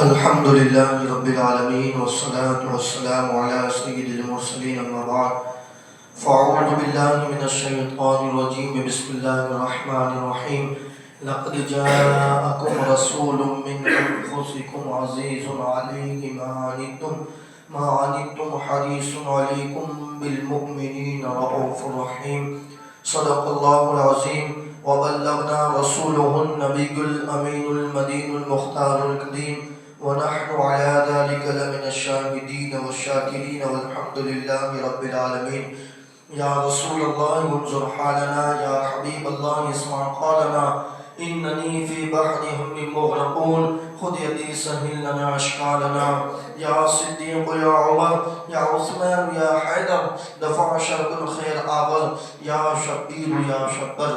الحمد لله رب العالمين والصلاة والسلام على سيد المرسلين أما بعد فأعوذ بالله من الشيطان الرجيم بسم الله الرحمن الرحيم لقد جاءكم رسول من أنفسكم عزيز عليه ما عنتم حريص عليكم بالمؤمنين رؤوف رحيم صدق الله العظيم وبلغنا رسوله النبي الأمين المدين المختار الكريم ونحن على ذلك لمن الشاهدين والشاكرين والحمد لله رب العالمين يا رسول الله انظر حالنا يا حبيب الله اسمع قالنا إنني في بحر هم مغرقون خذ يدي سهل لنا أشكالنا يا صديق يا عمر يا عثمان يا حيدر دفع شرق الخير آغل يا شبير يا شبر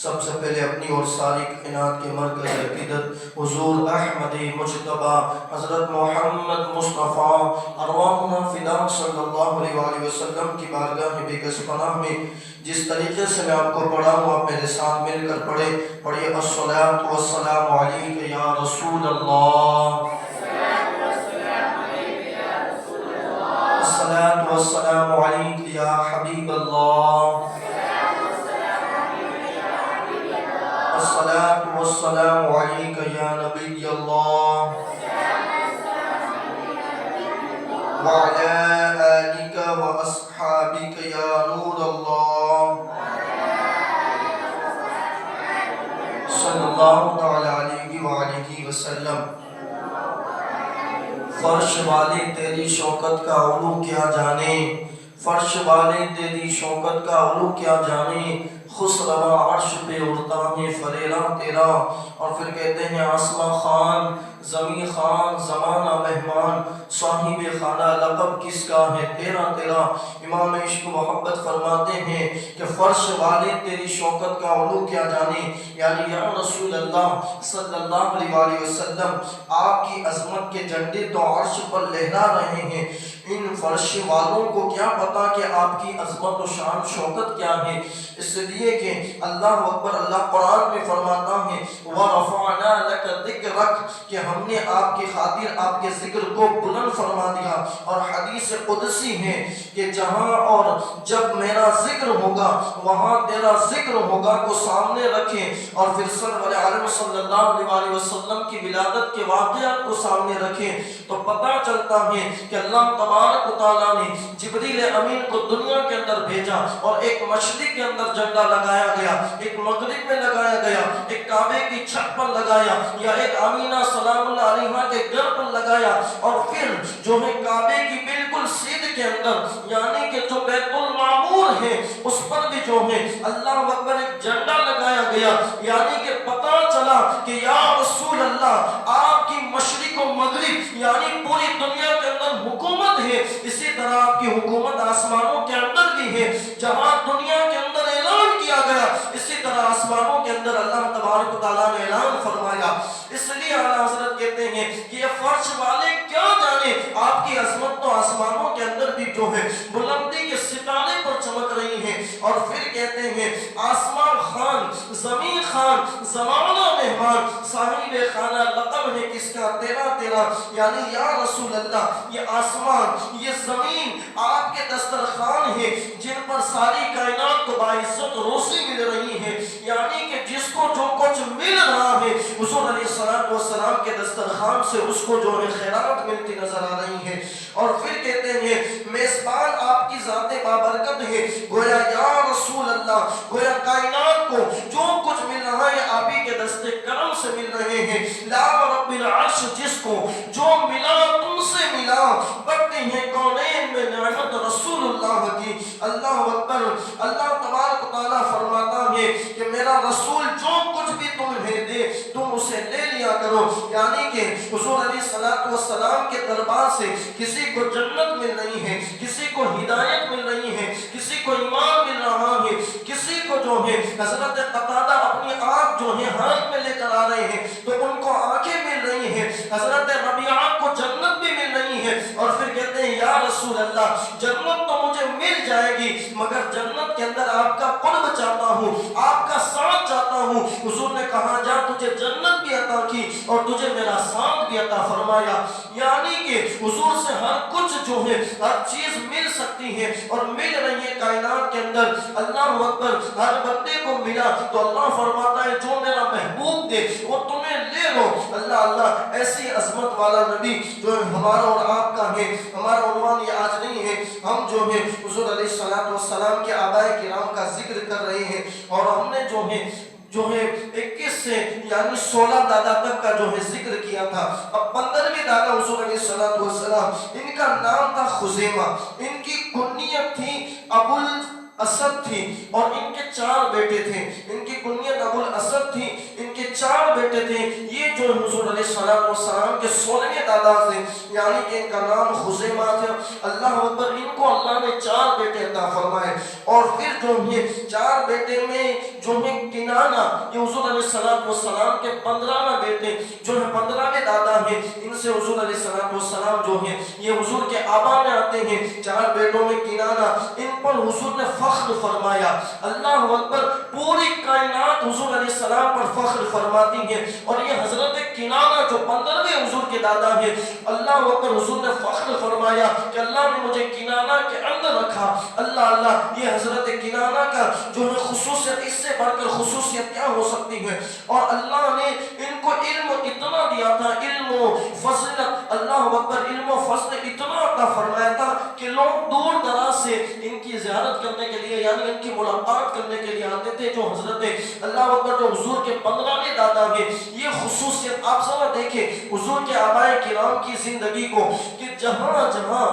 سب سے پہلے اپنی اور ساری کائنات کے مرکز عقیدت حضور احمد مجتبی حضرت محمد مصطفیٰ ارواحنا فدا صلی اللہ علیہ وآلہ وسلم کی بارگاہ بے پناہ میں جس طریقے سے میں آپ کو پڑھا ہوں آپ میرے ساتھ مل کر پڑھیے الصلاۃ والسلام علیک یا رسول اللہ، الصلاۃ والسلام علیک یا حبیب اللہ، الصلاة والسلام عليك يا نبي الله وعلى آلك وأصحابك يا نور الله صلى الله تعالى عليه وآله وسلم۔ فرش والے تیری شوکت کا علو کیا جانے، فرش والے تیری شوکت کا علو کیا جانے، خسروا عرش پہ اڑتا ہے فریرا تیرا۔ اور پھر کہتے ہیں آسمان خان زمین خان زمانہ مہمان صاحب خانہ لقب کس کا ہے تیرا تیرا۔ امام عشق محبت فرماتے ہیں کہ فرش والے تیری شوکت کا علو کیا جانے، یعنی یا رسول اللہ صلی اللہ علیہ وآلہ وسلم آپ کی عظمت کے جھنڈے تو عرش پر لہرا رہے ہیں، ان فرش والوں کو کیا پتا کہ آپ کی عظمت و شان شوکت کیا ہے۔ اس لیے کہ اللہ اکبر، اللہ قرآن میں فرماتا ہے وَرَفَعْنَا لَكَ ذِكْرَكَ کہ ہم نے آپ کی خاطر آپ کے ذکر کو بلند فرما دیا۔ اور حدیث قدسی ہے کہ جہاں اور جب میرا ذکر ہوگا وہاں تیرا ذکر ہوگا کو سامنے رکھیں، اور پھر سرور عالم صلی اللہ علیہ وسلم کی ولادت کے واقعات کو سامنے رکھیں تو پتہ چلتا ہے کہ اللہ تبارک و تعالیٰ نے جبریل امین کو دنیا کے اندر بھیجا، اور ایک مشرق کے اندر جھنڈا لگایا گیا، ایک مغرب میں لگایا گیا، ایک کعبے کی چھت پر لگایا، یا ایک آمینہ سلام اللہ علیہ کے گھر پر لگایا، اور پھر جو ہے کعبے کی بالکل سیدھ کے اندر یعنی کہ جو بیت المعمور ہے اس پر بھی جو ہے اللہ اکبر ایک جھنڈا لگایا گیا، یعنی کہ پتہ چلا کہ یا رسول اللہ آپ کی مشرق و مغرب یعنی پوری دنیا کے اندر حکومت ہے، اسی طرح آپ کی حکومت آسمانوں کے اندر بھی ہے۔ جہاں دنیا کے اندر اعلان کیا گیا اسی طرح آسمانوں کے اندر اللہ تبارک و تعالیٰ نے اعلان فرمایا۔ اس لیے اعلیٰ حضرت کہتے ہیں کہ یہ فرش والے کیا جانے آپ کی عظمت تو آسمانوں کے اندر بھی جو ہے بلندی کے ستارے پر چمک رہی ہیں۔ اور پھر کہتے ہیں آسمان خان زمین خان زمانہ مہمان صاحب خانہ لقب ہے کس کا تیرا تیرا، یعنی یا رسول اللہ یہ آسمان یہ زمین آپ کے دسترخوان ہے جن پر ساری کائنات کو باعزت روزی مل رہی ہے، یعنی کہ جس کو جو کچھ مل رہا ہے حضور علیہ السلام کے دسترخوان سے اس کو جو ہے خیرات ملتی نظر آ رہی ہے۔ اور پھر کہتے ہیں میزبان آپ کی ذات بابرکت ہے، گویا یا رسول اللہ گویا کائنات کو جو کچھ مل رہا ہے آپ ہی کے دست کرم سے مل رہے ہیں۔ لا رب العرش جس کو جو ملا تم سے ملا، بڑھتے ہیں کونین میں نعمت رسول اللہ کی۔ اللہ اکبر، اللہ تبارک و تعالیٰ فرماتا ہے کہ میرا رسول جو کچھ بھی تمہیں دے تم اسے لے لیا کرو، یعنی کہ حضور علیہ السلام کے دربار سے کسی کو جنت مل رہی ہے، کسی کو ہدایت مل رہی ہے، کسی کو ایمان مل رہا ہے، کسی کو جو ہے حضرت قتادہ اپنی آنکھ جو ہے ہاتھ میں لے کر آ رہے ہیں تو ان کو آنکھیں مل رہی ہیں، حضرت ربیعہ کو جنت بھی مل رہی ہے۔ اور پھر کہتے ہیں یا رسول اللہ جنت تو مجھے مل جائے گی مگر جنت کے اندر آپ کا قرب چاہتا ہوں، آپ کا ساتھ چاہتا ہوں۔ حضور نے کہا جا مجھے جنت بھی عطا کی اور تجھے میرا ساتھ بھی عطا فرمایا. یعنی کہ حضور سے ہر کچھ جو ہے ہر چیز مل سکتی ہے اور مل رہی ہے کائنات کے اندر. اللہ اکبر. ہر بندے کو ملا تو اللہ فرماتا ہے جو میرا محبوب دے وہ تمہیں لے لو. اللہ اللہ ایسی عظمت والا نبی جو ہمارا اور آپ کا ہے. ہمارا عنوان یہ آج نہیں ہے, ہم جو ہے حضور علیہ السلام کے آبائے کرام کا ذکر کر رہے ہیں اور ہم نے جو ہے 21 سے یعنی 16 دادا تک کا جو ہے ذکر کیا تھا. اب 15ویں دادا حضور علیہ السلام, ان کا نام تھا خزیمہ, ان کی کنیت تھی ابو الاسد تھی اور ان کے 4 بیٹے تھے. ان کی کنیت ابو الاسد تھی, ان کے 4 بیٹے تھے. یہ جو حضور علیہ السلام کے 16ویں دادا تھے یعنی کہ ان کا نام خزیمہ تھا. اللہ اکبر. ان کو اللہ نے 4 بیٹے عطا فرمائے اور پھر جو ہے 4 بیٹے میں جو ہے کنانہ, یہ حضور علیہ السلام کے 15واں بیٹے جو ہے 15ویں دادا ہیں. ان سے حضور علیہ السلام جو ہے یہ حضور کے آبا میں آتے ہیں. 4 بیٹوں میں کنانہ, ان پر حضور نے فخر فرمایا. اللہ اکبر. پوری کائنات حضور علیہ السلام پر فخر فرماتی ہے اور یہ حضرت کنانہ جو 15ویں حضور کے دادا ہیں, اللہ اکبر, حضور نے فخر فرمایا کہ اللہ نے مجھے کنانہ کے اندر رکھا. اللہ اللہ. یہ حضرت کنانہ کا جو ہے خصوصیت, اس سے بڑھ کر خصوصیت کیا ہو سکتی ہے. اور اللہ نے ان کو علم اتنا دیا تھا, علم و فضل, اللہ اکبر, علم و فضل اتنا عطا فرمایا تھا کہ لوگ دور دراز سے ان کی زیارت کرنے کے لیے یعنی ان کی ملاقات کرنے کے لیے آتے تھے. جو حضرت اللہ اکبر جو حضور کے 15ویں دادا ہیں, یہ خصوصیت آپ ذرا دیکھیں حضور کے آبائے کرام کی زندگی کو کہ جہاں جہاں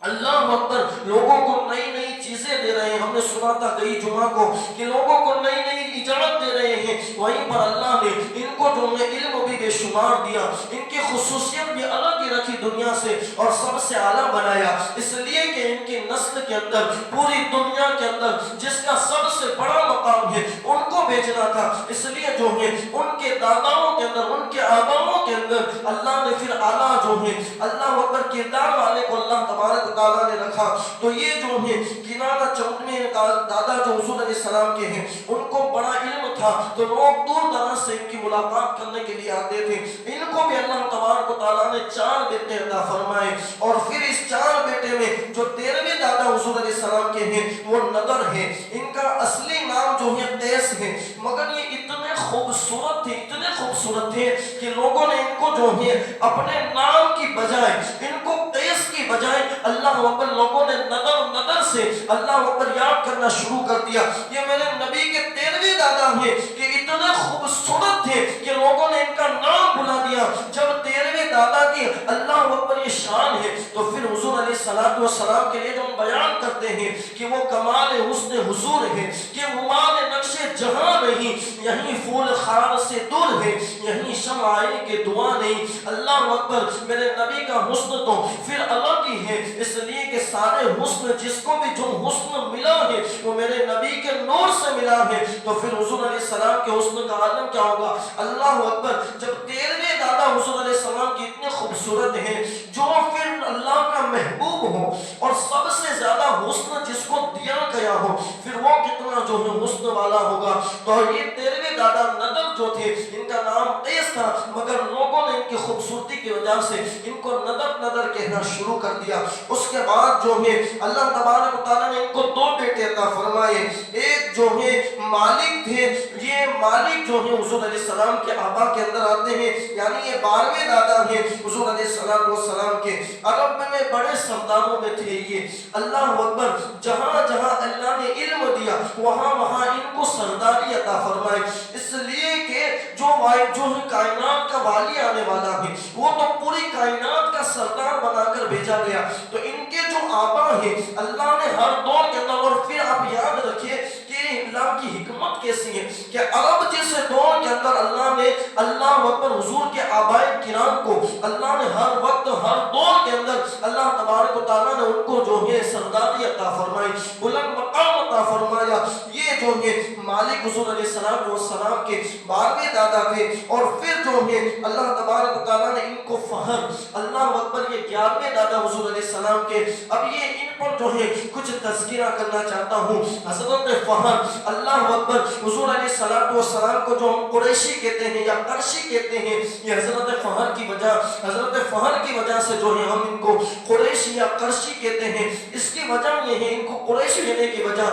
اللہ اکبر لوگوں کو نئی نئی چیزیں دے رہے ہیں. ہم نے سنا تھا کئی جمعہ کو کہ لوگوں کو نئی نئی اجازت دے رہے ہیں, وہیں پر اللہ نے ان کو جو ہے علم بھی بے شمار دیا. ان کی خصوصیت بھی الگ ہی رکھی دنیا سے اور سب سے اعلیٰ بنایا, اس لیے کہ ان کی نسل کے اندر پوری دنیا کے اندر جس کا سب سے بڑا مقام ہے ان کو بھیجنا تھا. اس لیے جو ہے ان کے داداؤں کے اندر, ان کے آباؤں کے اندر اللہ نے پھر اعلیٰ جو ہے اللہ اکبر کردار والے کو اللہ تبارک تعالیٰ نے رکھا. تو یہ جو ہے کنانہ 14ویں دادا جو حضور علیہ السلام کے ہیں, ان کو بڑا علم تھا تو لوگ دور دراز سے ان کی ملاقات کرنے کے لیے آتے تھے. ان کو بھی اللہ تبارک تعالیٰ نے 4 بیٹے عطا فرمائے اور پھر اس 4 بیٹے میں جو 13ویں دادا حضور علیہ السلام کے ہیں وہ نضر ہے. ان کا اصلی نام جو ہے قیس ہے, مگر یہ اتنے خوبصورت تھے کہ لوگوں نے ان کو جو ہے اپنے نام کی بجائے, ان کو قیس کی بجائے اللہ اکبر لوگوں نے نظر سے اللہ اکبر یاد کرنا شروع کر دیا. یہ میرے نبی کے 13ویں دادا ہیں کہ اتنے خوبصورت تھے کہ لوگوں نے ان کا نام بلا دیا. جب 13ویں دادا کی اللہ اکبر یہ شان ہے تو پھر حضور علیہ السلام کے لیے جو ہم بیان کرتے ہیں کہ وہ کمال حسن حضور ہے کہ غمال نقش جہاں نہیں, یہیں پھول خار سے دور ہے, یہیں شمع کے دعا نہیں. اللہ اکبر. میرے نبی کا حسن تو پھر الگ ہی ہے, اس لیے کہ سارے حسن جس کو بھی جو حسن ملا ہے وہ میرے نبی کے نور سے ملا ہے. تو پھر حضور علیہ السلام کے حسن کا عالم کیا ہوگا. اللہ اکبر. جب 13ویں دادا حضور علیہ السلام کی اتنے خوبصورت ہیں جو پھر اللہ کا محبوب ہو اور سب سے زیادہ حسن جس کو دیا گیا ہو, پھر وہ کتنا جو ہے حسن والا ہوگا. تو یہ 13ویں دادا نضر جو تھے, ان کا نام قیس تھا, مگر لوگوں نے ان کی خوبصورتی کی وجہ سے ان کو نضر کہنا شروع کر دیا. اس کے بعد جو ہے اللہ تبارک و تعالیٰ نے ان کو 2 بیٹے عطا فرمائے. ایک جو ہے مالک تھے, یہ مالک جو ہے حضور علیہ السلام کے آبا کے اندر آتے ہیں یعنی یہ 12ویں دادا ہیں حضور علیہ السلام کے. عرب میں بڑے سرداروں میں تھے یہ. اللہ اکبر. جہاں جہاں اللہ نے علم دیا وہاں وہاں ان کو سرداری عطا فرمائے, اس لیے کہ جو کائنات کا والی آنے والا ہے وہ تو پوری کائنات کا سردار بنا کر بھیجا گیا. تو ان کے جو آبا ہیں اللہ نے ہر دور کے اندر, اور پھر آپ یاد رکھیے کہ اللہ کی حکمت کیسی ہے کہ عرب جیسے دور کے اندر اللہ نے اللہ اکبر حضور کے آبائے کرام کو اللہ نے ہر وقت ہر دور کے اندر اللہ تبارک و تعالیٰ نے ان کو جو ہے سرداری عطا فرمائی, بلند مقام عطا فرمایا. یہ جو ہے مالک حضور علیہ السلام کے 12ویں دادا تھے، اور پھر جو ہے اللہ تبارک و تعالیٰ نے ان کو فہر، اللہ اکبر، یہ 11ویں دادا حضور علیہ السلام کے. اب یہ ان پر جو ہے کچھ تذکرہ کرنا چاہتا ہوں. حضرت فہر، اللہ اکبر، حضور علیہ السلام کو جو ہم قریشی کہتے ہیں یا قرشی کہتے ہیں، یہ حضرت فہر کی وجہ سے جو ہے ہم ان کو قریشی یا قرشی کہتے ہیں. اس کی وجہ یہ ہے، ان کو قریشی کہنے کی وجہ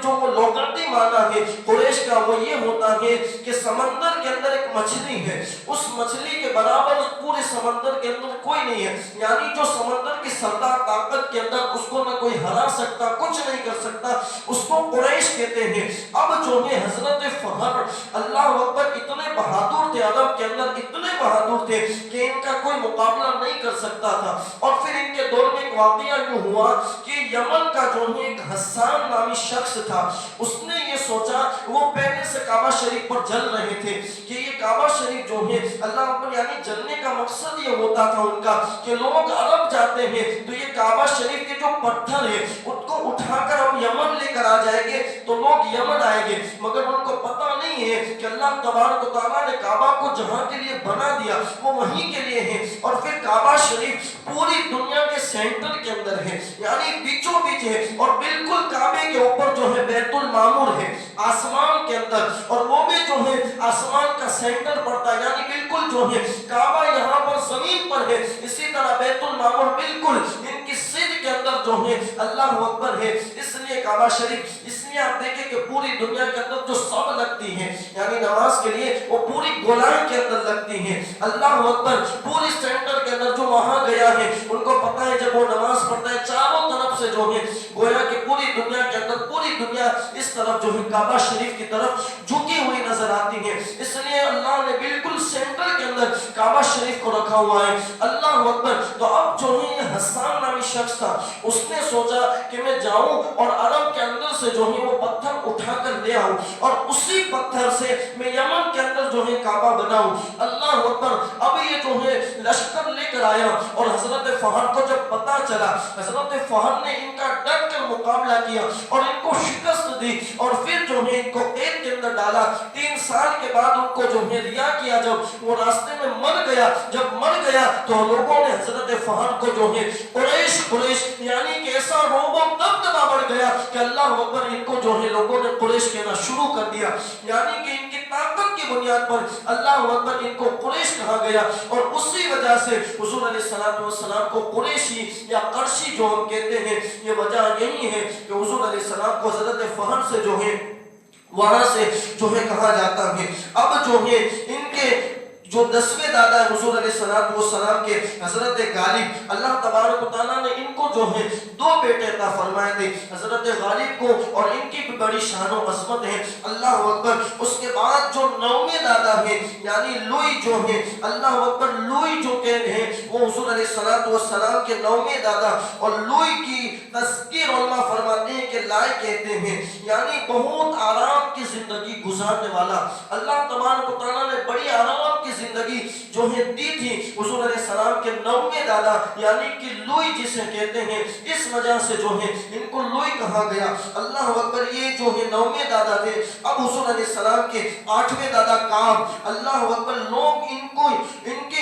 جو وہ لغتی معنی ہے قریش کا، وہ یہ ہوتا ہے کہ سمندر کے اندر ایک مچھلی ہے، اس مچھلی کے برابر پورے سمندر کے اندر کوئی نہیں ہے. یعنی جو سمندر کی سردار طاقت کے اندر اس کو نہ کوئی ہرا سکتا، کچھ نہیں کر سکتا، اس کو قریش کہتے ہیں. اب جو ہے حضرت فہر، اللہ اکبر، اتنے بہادر تھے، عرب کے اندر اتنے بہادر تھے کہ ان کا کوئی مقابلہ نہیں کر سکتا تھا. اور پھر ان کے دور میں ایک واقعہ یوں ہوا کہ یمن کا جو ہے ایک حسان نامی شخص تھا، اس نے یہ سوچا، وہ پہلے سے کعبہ شریف پر جل رہے تھے کہ یہ کعبہ شریف جو ہے اللہ اکبر، یعنی جلنے کا مقصد یہ ہوتا تھا ان کا کہ لوگ عرب جاتے ہیں تو یہ کعبہ شریف کے جو پتھر ہے ان کو اٹھا کر ہم یمن لے کر آ جائیں گے تو لوگ یمن آئیں گے. مگر ان کو پتہ نہیں ہے کہ اللہ تبارک و تعالیٰ نے کعبہ کو جہاں کے لیے بنا دیا وہ وہیں کے لیے ہے. اور پھر کعبہ شریف پوری دنیا کے سینٹر کے اندر ہے، یعنی بیچوں بیچ ہے، اور بالکل کعبے کے اوپر جو ہے بیت المعمور ہے آسمان کے اندر، اور وہ بھی جو ہے آسمان کا سینٹر پڑتا ہے، یعنی بالکل جو ہے کعبہ یہاں پر زمین پر ہے، اسی طرح بیت المعمور بالکل ان کی سر کے اندر جو ہے اللہ اکبر ہے. اس لیے کعبہ شریف، اس لیے آپ دیکھیں کہ پوری دنیا کے اندر جو سب لگتی ہیں یعنی نماز کے لیے وہ پوری گولائی کے اندر لگتی ہیں. اللہ اکبر، پوری سینٹر کے اندر جو وہاں گیا ہے ان کو پتہ ہے جب وہ نماز پڑھتا ہے چاروں طرف سے جو ہے گویا کہ پوری دنیا کے اندر پوری دنیا اس طرف جو ہے کعبہ شریف کی طرف جھکی ہوئی نظر آتی ہے. اس لیے اللہ نے بالکل سینٹر کے اندر کعبہ شریف کو رکھا ہوا ہے. اللہ اکبر. تو اب جو ہے یہ حسان نامی شخص تھا، اس نے سوچا کہ میں جاؤں اور عرب کے اندر سے جو ہے وہ پتھر اٹھا کر لے آؤں اور اسی پتھر سے میں یمن کے اندر جو ہے کعبہ بناؤں. اللہ اکبر. اب یہ جو ہے لشکر لے کر آیا اور حضرت فہر کو جب پتا چلا، حضرت فہر نے ان کا ڈٹ کر مقابلہ کیا اور ان کو شکست دی، اور پھر جو ہے ان کو قید کے اندر ڈالا. 3 سال کے بعد ان کو جو ہے رہا کیا، جب وہ راستے میں مر گیا، جب مر گیا تو لوگوں نے حضرت فہر کو جو ہے قریش یعنی کہ ایسا روب و دبدبا بڑھ گیا کہ اللہ اکبر، ان کو جو ہے لوگوں نے قریش کہنا شروع کر دیا، یعنی کہ ان کی طاقت کی بنیاد پر اللہ اکبر ان کو قریش کہا گیا. اور اسی وجہ سے حضور علیہ السلام کو قریشی یا قرشی جو ہم کہتے ہیں، یہ وجہ یہی ہے کہ حضور علیہ السلام کو حضرت فہر سے جو ہے وہاں سے جو ہے کہا جاتا ہے. اب جو ہے ان کے جو 10ویں دادا ہے حضور علیہ السلام کے حضرت غالب، اللہ تبارک و تعالیٰ نے ان کو جو ہے 2 بیٹے عطا فرمائے تھے، حضرت غالب کو، اور ان کی بھی بڑی شان و عظمت ہے. اللہ اکبر. اس کے بعد جو 9ویں دادا ہے یعنی لوئی جو ہے، اللہ اکبر، لوئی جو کہ ہیں وہ حضور علیہ السلام کے 9ویں دادا. اور لوئی کی تذکیر علماء فرماتے ہیں کہ لائے کہتے ہیں یعنی بہت آرام کی زندگی گزارنے والا. اللہ تبارک و تعالیٰ نے بڑی آرام کی زندگی جو ہے دی تھی حضور علیہ السلام کے 9ویں دادا یعنی کہ لوئی جسے کہتے ہیں، اس وجہ سے جو ہے ان کو لوئی کہا گیا. اللہ اکبر. یہ جو ہے 9ویں دادا تھے. اب حضور علیہ السلام کے 8ویں دادا کعب، اللہ اکبر، لوگ ان کو ان کے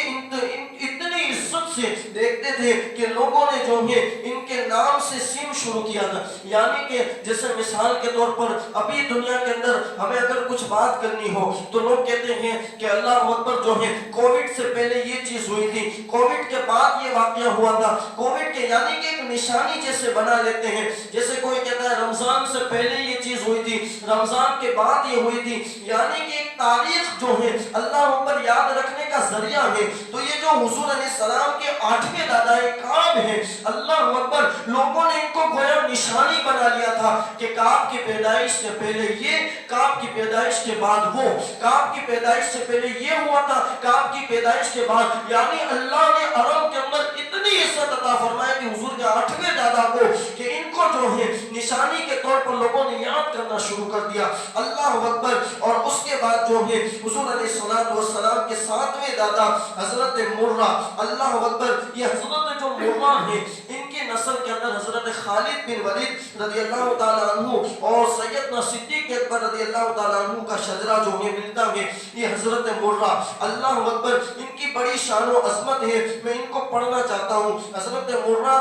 اتنی عزت سے دیکھتے تھے کہ لوگوں نے جو ہے ان کے نام سے سیم شروع کیا تھا. یعنی کہ جیسے مثال کے طور پر ابھی دنیا کے اندر ہمیں اگر کچھ بات کرنی ہو تو لوگ کہتے ہیں کہ اللہ اکبر جو ہے کووڈ سے پہلے یہ چیز ہوئی تھی، کووڈ کے بعد یہ واقعہ ہوا تھا، کووڈ کے یعنی کہ ایک نشانی جیسے بنا لیتے ہیں. جیسے کوئی کہتا ہے رمضان سے پہلے یہ چیز ہوئی تھی، رمضان کے بعد یہ ہوئی تھی، یعنی کہ ایک تاریخ جو ہے اللہ اکبر یاد رکھنے کا ذریعہ ہے. تو یہ جو حضور علیہ السلام کے 8ویں دادا کعب ہے، اللہ اکبر، لوگوں نے ان کو گویا نشانی بنا لیا تھا کہ کعب کی پیدائش سے پہلے یہ، کعب کی پیدائش کے بعد وہ، کعب کی پیدائش سے پہلے یہ ہوا تھا، کعب کی پیدائش کے بعد. یعنی اللہ نے عرب کے اندر اتنی عزت عطا فرمائی کہ حضور کے 8ویں دادا کو کہ ان کو جو ہے نشانی کے طور پر لوگوں نے یاد کرنا شروع کر دیا. اللہ اکبر. اور اس کے بعد جو ہے حضور علیہ السلام کے 7ویں دادا حضرت مرہ، اللہ اکبر. یہ حضرت جو مرہ ہے ان کے نسل کے اندر حضرت خالد بن ولید رضی اللہ تعالیٰ عنہ اور سیدنا صدیق اکبر رضی اللہ تعالیٰ عنہ کا شجرہ جو ہمیں ملتا ہے، یہ حضرت مرہ، اللہ اکبر، ان کی بڑی شان و عظمت ہے، میں ان کو پڑھنا چاہتا ہوں۔ حضرت مرہ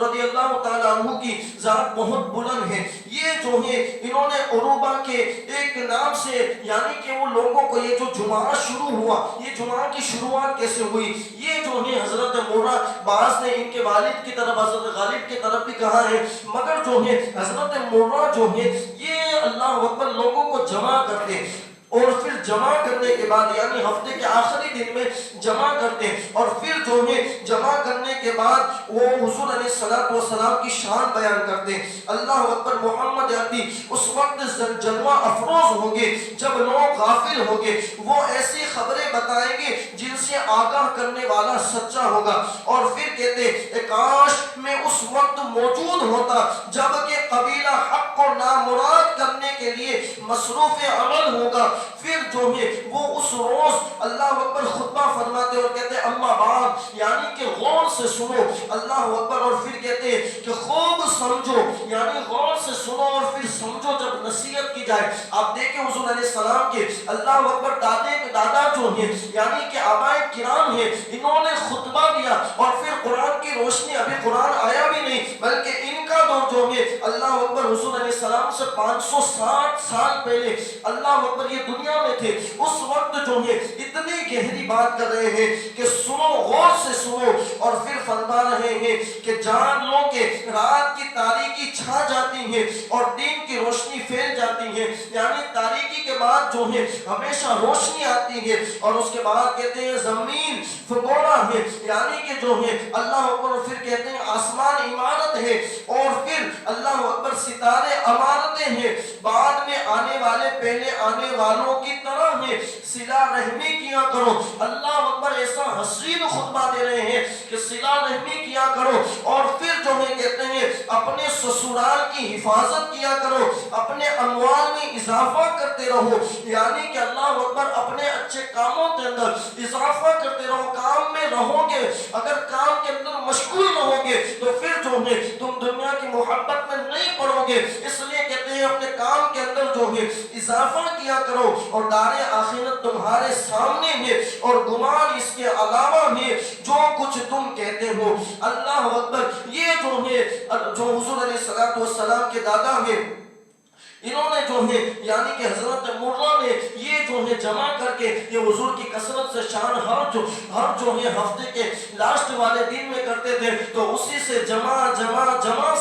رضی اللہ تعالیٰ عنہ کی ذات بہت بلند ہے، یہ جو ہے انہوں نے عروبہ کے ایک نام سے، یعنی کہ وہ لوگوں کو یہ جو جمعہ شروع ہوا، یہ جمعہ کی شروعات کیسے ہوئی، یہ جو ہے حضرت مرہ، بعض نے ان کے والد کی طرف حضرت غالب کی طرف بھی کہا ہے، مگر جو ہے حضرت مرہ جو ہے یہ اللہ اکبر لوگوں کو جمع کرتے، اور پھر جمع کرنے کے بعد یعنی ہفتے کے آخری دن میں جمع کرتے، اور پھر جو ہے جمع کرنے کے بعد وہ حضور علیہ السلام کی شان بیان کرتے۔ اللہ اکبر، محمد عربی اس وقت جلوہ افروز ہوں گے جب لوگ غافل ہوں گے، وہ ایسی خبریں بتائیں گے جن سے آگاہ کرنے والا سچا ہوگا، اور پھر کہتے کاش میں اس وقت موجود ہوتا جب کہ قبیلہ حق کو نامراد کرنے کے لیے مصروف عمل ہوگا۔ پھر جو ہے وہ اس روز اللہ اکبر خطبہ فرماتے اور کہتے اما بعد، یعنی کہ غور سے سنو، اللہ اکبر، اور پھر کہتے کہ خوب سمجھو، یعنی غور سے سنو اور پھر سمجھو جب نصیحت کی جائے۔ آپ دیکھیں حضور علیہ السلام کے اللہ اکبر دادا جو ہیں یعنی کہ آبائے کرام ہیں، انہوں نے خطبہ دیا، اور پھر قرآن کی روشنی، ابھی قرآن آیا بھی نہیں بلکہ ان کا دور جو ہے اللہ اکبر حضور علیہ السلام سے 560 سال پہلے اللہ اکبر یہ دنیا میں تھے، اس وقت جو ہے اتنی گہری بات کر رہے ہیں کہ سنو، غور سے سنو، اور پھر فرما رہے ہیں کہ جان لو کہ رات کی تاریکی چھا جاتی ہے اور دن کی روشنی پھیل جاتی ہے، یعنی تاریکی کے بعد جو ہے ہمیشہ روشنی آتی ہے، اور اس کے بعد کہتے ہیں زمین فگوڑا ہے، یعنی کہ جو ہے اللہ اکبر، اور پھر کہتے ہیں آسمان عمارت ہے، اور پھر اللہ اکبر ستارے عمارتیں ہیں، بعد میں آنے والے پہلے آنے والوں کی طرح ہے، صلہ رحمی کیا کرو۔ اللہ اکبر، ایسا حسین خطبہ دے رہے ہیں کہ صلہ رحمی کیا کرو، اور پھر جو ہے کہتے ہیں اپنے سسرال کی حفاظت کیا کرو، اپنے اموال میں اضافہ کرتے رہو، یعنی کہ اللہ اکبر اپنے اچھے کاموں کے اندر اضافہ کرتے رہو، کام میں رہو گے، اگر کام کے اندر مشغول رہو گے تو پھر جو ہے تم دنیا کی محبت میں نہیں پڑو گے، اس لیے کہتے ہیں اپنے کام کے اندر جو ہے اضافہ کیا کرو، اور دار آخرت تمہارے سامنے ہے، اور گمان اس کے علاوہ ہے جو کچھ تم کہتے ہو۔ اللہ اکبر، یہ جو ہے جو حضور علیہ السلام کے دادا ہیں، انہوں نے جو ہے یعنی کہ حضرت مرہ نے یہ جو ہے جمع کر کے یہ حضور کی کثرت سے شان ہر جو ہے ہفتے کے لاسٹ والے دن میں کرتے تھے، تو اسی سے جمع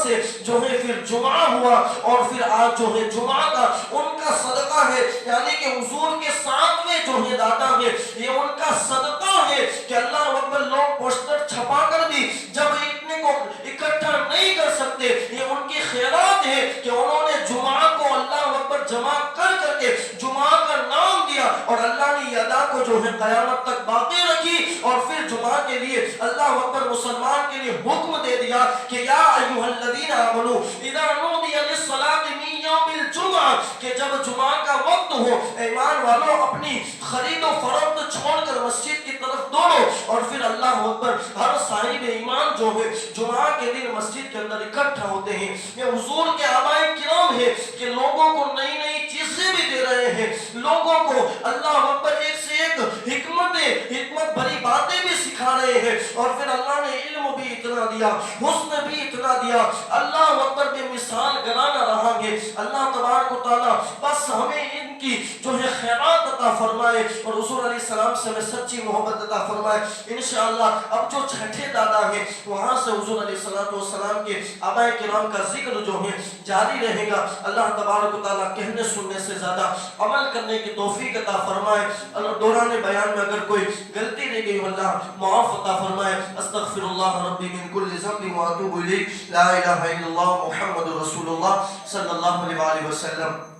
سے جو ہے پھر جمعہ ہوا، اور پھر آج جو ہے جمعہ کا ان کا صدقہ ہے، یعنی کہ حضور کے ساتویں جو ہے دادا ہے، یہ ان کا صدقہ ہے کہ اللہ اکبر لوگ پوسٹر چھپا کر بھی جب اتنے کو اکٹھا نہیں کر سکتے، یہ ان کی خیرات ہے کہ انہوں نے جمعہ کو اللہ اکبر جمع کر کے جمعہ کا نام دیا، اور اللہ نے یہ ادا کو جو ہے قیامت تک باقی رکھی، اور پھر جمعہ کے لیے اللہ اکبر مسلمان کے لیے حکم دے دیا کہ یا ایھا الذین آمنوا اذا نودی للصلاۃ من یوم الجمعہ، کہ جب جمعہ کا وقت ہو ایمان والوں اپنی خرید و فروخت چھوڑ کر مسجد کی طرف دوڑو، اور پھر اللہ اکبر ہر صاحب ایمان جو ہے جمعہ کے دن مسجد کے اندر اکٹھا ہوتے ہیں۔ یہ حضور کے آبائے کرام ہے کہ لوگوں کو نئی نئی چیزیں بھی دے رہے ہیں، لوگوں کو اللہ اکبر ایک سے ایک حکمت بھری باتیں بھی سکھا رہے ہیں، اور پھر اللہ نے علم بھی اتنا دیا، حسن بھی اتنا دیا، اللہ اکبر بے مثال گرانا رہا ہے۔ اللہ تبارک و تعالی بس ہمیں ان کی جو ہے خیرات عطا فرمائے، اور حضور علیہ السلام سے ہمیں سچی محبت عطا فرمائے۔ انشاءاللہ اب جو چھٹے دادا ہیں وہاں سے حضور علیہ السلام کے آبائے کرام کا ذکر جو ہے جاری رہے گا۔ اللہ تبارک و تعالیٰ کہنے سننے سے زیادہ عمل کرنے کی توفیق عطا فرمائے۔ اللہ دوران بیان میں اگر کوئی غلطی رہ گئی اللہ معاف عطا فرمائے۔ استغفر اللہ ربی من کل ذنب واتوب الیہ، لا الہ الا اللہ محمد رسول اللہ صلی اللہ علیہ وسلم۔